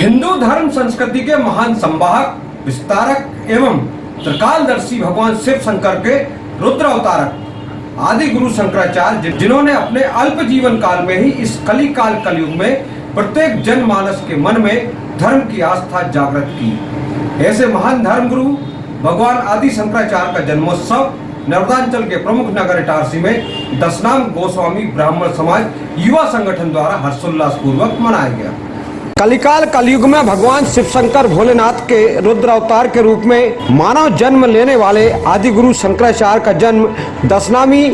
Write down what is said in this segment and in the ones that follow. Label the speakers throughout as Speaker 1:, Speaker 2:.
Speaker 1: हिंदू धर्म संस्कृति के महान संवाहक, विस्तारक एवं त्रिकालदर्शी भगवान शिव शंकर के रुद्र अवतारक आदि गुरु शंकराचार्य, जिन्होंने अपने अल्प जीवन काल में ही इस कलियुग में प्रत्येक जनमानस के मन में धर्म की आस्था जागृत की। ऐसे महान धर्म गुरु भगवान आदि शंकराचार्य का जन्मोत्सव नर्मदांचल के प्रमुख नगर इटारसी में दशनाम गोस्वामी ब्राह्मण समाज युवा संगठन द्वारा हर्षोल्लास पूर्वक मनाया गया। कलियुग में भगवान शिव शंकर भोलेनाथ के रुद्र अवतार के रूप में मानव जन्म लेने वाले आदि गुरु शंकराचार्य का जन्म दशनामी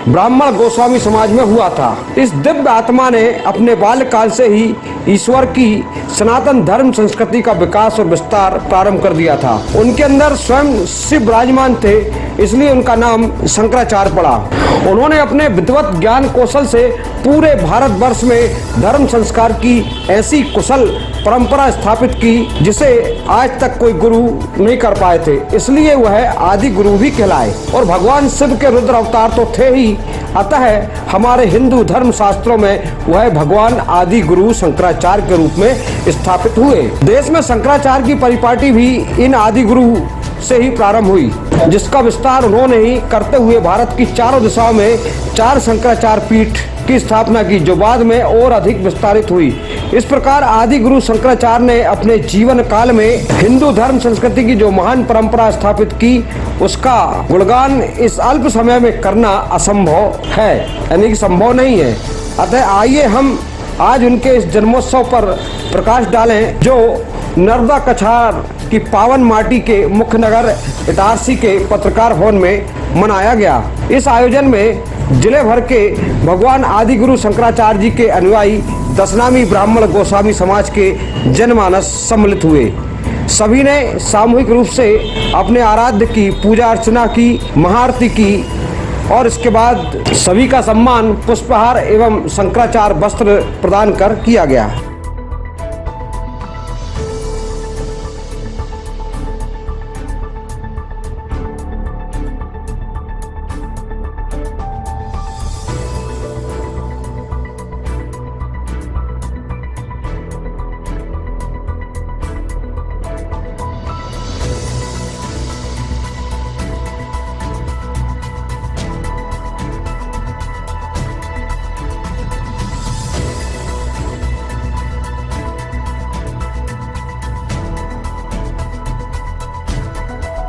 Speaker 1: ब्राह्मण गोस्वामी समाज में हुआ था। इस दिव्य आत्मा ने अपने बाल्यकाल से ही ईश्वर की सनातन धर्म संस्कृति का विकास और विस्तार प्रारंभ कर दिया था। उनके अंदर स्वयं शिव विराजमान थे, इसलिए उनका नाम शंकराचार्य पड़ा। उन्होंने अपने विद्वत ज्ञान कौशल से पूरे भारतवर्ष में धर्म संस्कार की ऐसी कुशल परंपरा स्थापित की जिसे आज तक कोई गुरु नहीं कर पाए थे, इसलिए वह आदि गुरु भी कहलाए। और भगवान शिव के रुद्र अवतार तो थे ही, अतः हमारे हिंदू धर्म शास्त्रों में वह भगवान आदि गुरु शंकराचार्य के रूप में स्थापित हुए। देश में शंकराचार्य की परिपाटी भी इन आदि गुरु से ही प्रारंभ हुई, जिसका विस्तार उन्होंने ही करते हुए भारत की चारों दिशाओं में 4 शंकराचार्य पीठ की स्थापना की, जो बाद में और अधिक विस्तारित हुई। इस प्रकार आदि गुरु शंकराचार्य ने अपने जीवन काल में हिंदू धर्म संस्कृति की जो महान परंपरा स्थापित की, उसका गुणगान इस अल्प समय में करना असंभव है, यानी कि संभव नहीं है। अतः आइए हम आज उनके इस जन्मोत्सव पर प्रकाश डालें, जो नर्मदा कछार की पावन माटी के मुख्य नगर इटारसी के पत्रकार भवन में मनाया गया। इस आयोजन में जिले भर के भगवान आदि गुरु शंकराचार्य जी के अनुयायी दशनामी ब्राह्मण गोस्वामी समाज के जनमानस सम्मिलित हुए। सभी ने सामूहिक रूप से अपने आराध्य की पूजा अर्चना की, महाआरती की और इसके बाद सभी का सम्मान पुष्पहार एवं शंकराचार्य वस्त्र प्रदान कर किया गया।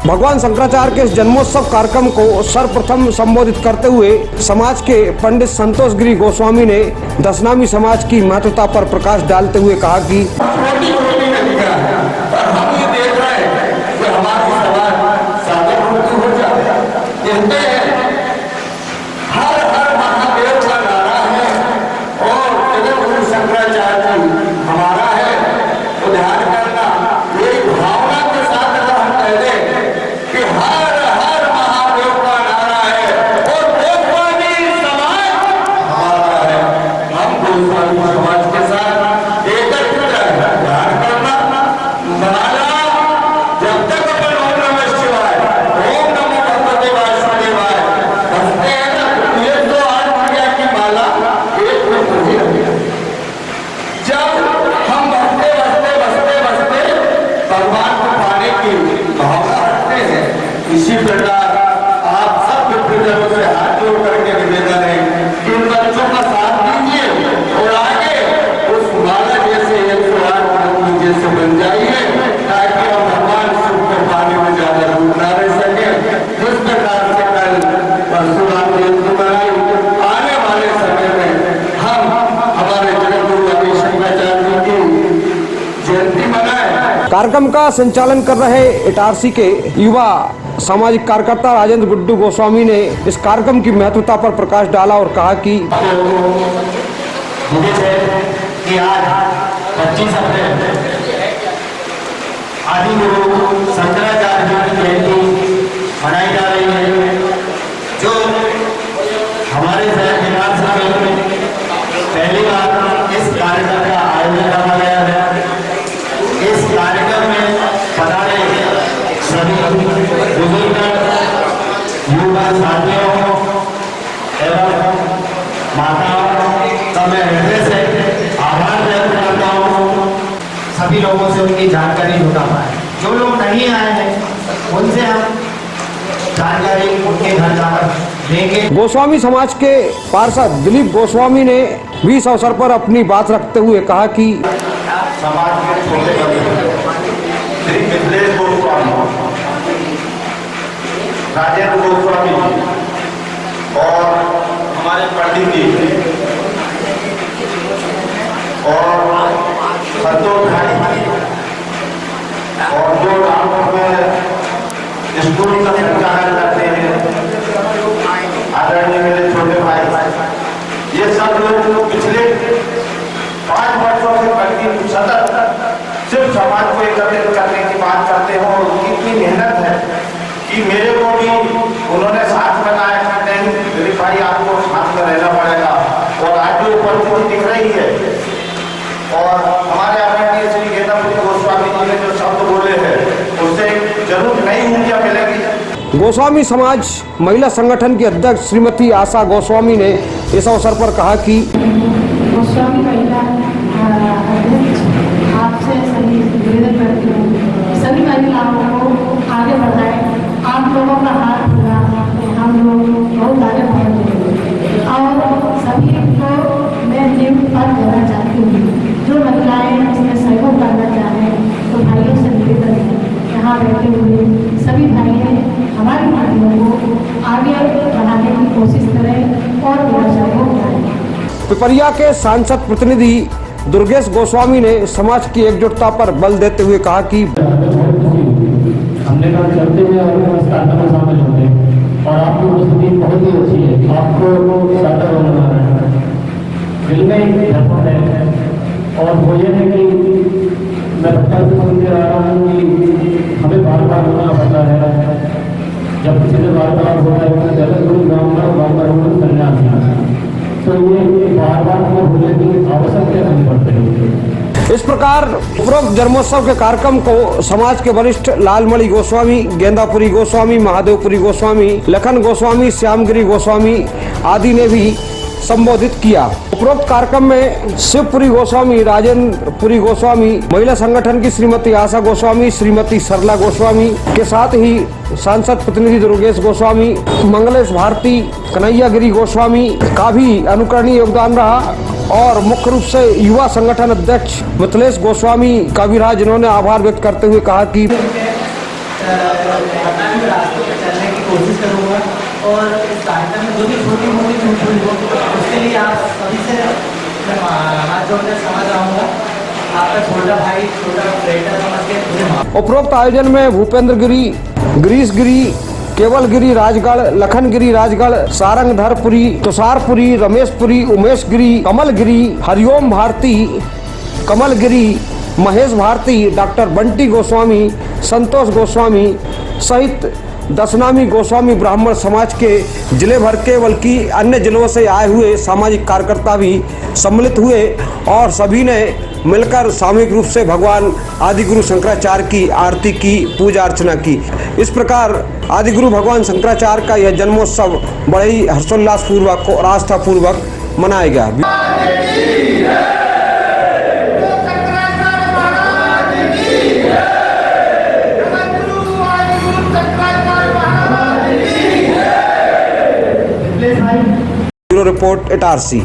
Speaker 1: भगवान शंकराचार्य के इस जन्मोत्सव कार्यक्रम को सर्वप्रथम संबोधित करते हुए समाज के पंडित संतोष गिरी गोस्वामी ने दशनामी समाज की महत्वता पर प्रकाश डालते हुए कहा कि
Speaker 2: इसी प्रकार आप सब पितृजनों से हाथ जोड़ करके निवेदन है कि उन बच्चों का साथ दीजिए और आगे उस माला जैसे 108 पत्नी जैसे बन जाइए, ताकि हम भगवान शिव के पानी में ज्यादा दूर न रह सके। जिस प्रकार से कल परशुराम जयंती मनाई, आने वाले समय में हम हमारे जगतगुरु आदि शंकराचार्य जी की जयंती मनाए।
Speaker 1: कार्यक्रम का संचालन कर रहे इटारसी के युवा सामाजिक कार्यकर्ता राजेंद्र गुड्डू गोस्वामी ने इस कार्यक्रम की महत्वता पर प्रकाश डाला और कहा कि
Speaker 2: आज 25 अप्रैल आदि गुरु शंकराचार्य जी की जयंती मनाई जा रही है, जो हमारे शहर इटारसी में पहली बार इस कार्यक्रम का आयोजन किया गया है। इस कार्यक्रम में पधारे सभी बुजुर्ग युवा साथियों एवं माताओं का मैं हृदय से आभार व्यक्त करता हूँ।
Speaker 3: सभी लोगों से उनकी जानकारी जुटा पाए। जो लोग नहीं आए हैं उनसे हम जानकारी उनके घर जाकर देंगे।
Speaker 1: गोस्वामी समाज के पार्षद दिलीप गोस्वामी ने भी इस अवसर पर अपनी बात रखते हुए कहा कि
Speaker 2: समाज के छोटे बड़े श्री मिथिलेश गोस्वामी, राजेंद्र गोस्वामी और हमारे पंडित जी और संतोष भाई और जो रामपुर में स्कूल का संचालन करते हैं आदरणीय मेरे छोटे भाई, ये सब लोग पिछले 5 वर्षों से करीब सतत सिर्फ समाज को एकत्रित करने की बात करते हो। उनकी इतनी मेहनत है कि मेरे को भी उन्होंने साथ में लाया कि नहीं दिलीप भाई आपको साथ में रहना पड़ेगा। और आज जो परिस्थिति दिख रही है और हमारे आदरणीय श्री गेंदापुरी गोस्वामी जी ने जो शब्द बोले हैं उससे जरूर नई ऊर्जा मिलेगी।
Speaker 1: गोस्वामी समाज महिला संगठन की अध्यक्ष श्रीमती आशा गोस्वामी ने इस अवसर पर कहा कि
Speaker 4: गोस्वामी महिला अध्यक्ष आपसे सभी निवेदन करती हूँ, सभी महिलाओं को आगे बढ़ाएं। आप लोगों का हाथ मिला हम लोग बहुत आगे बढ़ेंगे और सभी को मैं न्यू पद देना चाहती हूँ। जो महिलाएं इसमें सहयोग करना चाहें तो भाइयों से निवेदन है, यहाँ बैठे हुए सभी भाइयों हमारी पार्टियों को आगे बढ़ाने की कोशिश करें और मेरा सहयोग करें।
Speaker 1: पिपरिया के सांसद प्रतिनिधि दुर्गेश गोस्वामी ने समाज की एकजुटता पर बल देते हुए कहा कि
Speaker 5: हमने कहा चलते हैं और स्टार्टअप में शामिल होते हैं और आपकी उपस्थिति बहुत ही अच्छी है। आपको स्टार्टअप बनना है, दिल में एक धड़कन है और वो ये है कि मैं बचपन से सुनते आ रहा हूँ कि हमें बार बार होना पड़ता है। जब किसी से वार्तालाप होता है तो जैसे गुरु गाँव में बार बार होकर संन्यास, तो ये बार बार होने की आवश्यकता नहीं पड़ती।
Speaker 1: इस प्रकार उपरोक्त जन्मोत्सव के कार्यक्रम को समाज के वरिष्ठ लालमणि गोस्वामी, गेंदापुरी गोस्वामी, महादेवपुरी गोस्वामी, लखन गोस्वामी, श्यामगिरी गोस्वामी आदि ने भी संबोधित किया। उपरोक्त कार्यक्रम में शिवपुरी गोस्वामी, राजेंद्रपुरी गोस्वामी, महिला संगठन की श्रीमती आशा गोस्वामी, श्रीमती सरला गोस्वामी के साथ ही सांसद प्रतिनिधि दुर्गेश गोस्वामी, मंगलेश भारती, कन्हैयागिरी गोस्वामी का भी अनुकरणीय योगदान रहा और मुख्य रूप से युवा संगठन अध्यक्ष मिथिलेश गोस्वामी का भी रहा, जिन्होंने आभार व्यक्त करते हुए कहा कि
Speaker 3: चलने की कोशिश करूँगा और इस कार्यक्रम में जो भी छोटी मोटी चूक हुई हो उसके लिए आप सभी से हाथ जोड़कर समझ आऊँगा। आपका छोटा भाई, छोटा बेटा समझ के
Speaker 1: उपरोक्त आयोजन में भूपेंद्र गिरी, गिरीश गिरी, केवल गिरी राजगढ़, लखन गिरी राजगढ़, सारंगधरपुरी, तुषारपुरी, रमेशपुरी, उमेश गिरी, कमल गिरी, हरिओम भारती, कमल गिरी, महेश भारती, डॉक्टर बंटी गोस्वामी, संतोष गोस्वामी सहित 10 नामी गोस्वामी ब्राह्मण समाज के जिले भर के बल्कि अन्य जिलों से आए हुए सामाजिक कार्यकर्ता भी सम्मिलित हुए और सभी ने मिलकर सामूहिक रूप से भगवान आदिगुरु शंकराचार्य की आरती की, पूजा अर्चना की। इस प्रकार आदिगुरु भगवान शंकराचार्य का यह जन्मोत्सव बड़े ही हर्षोल्लास पूर्वक और आस्था पूर्वक मनाया गया। Bureau report Itarsi.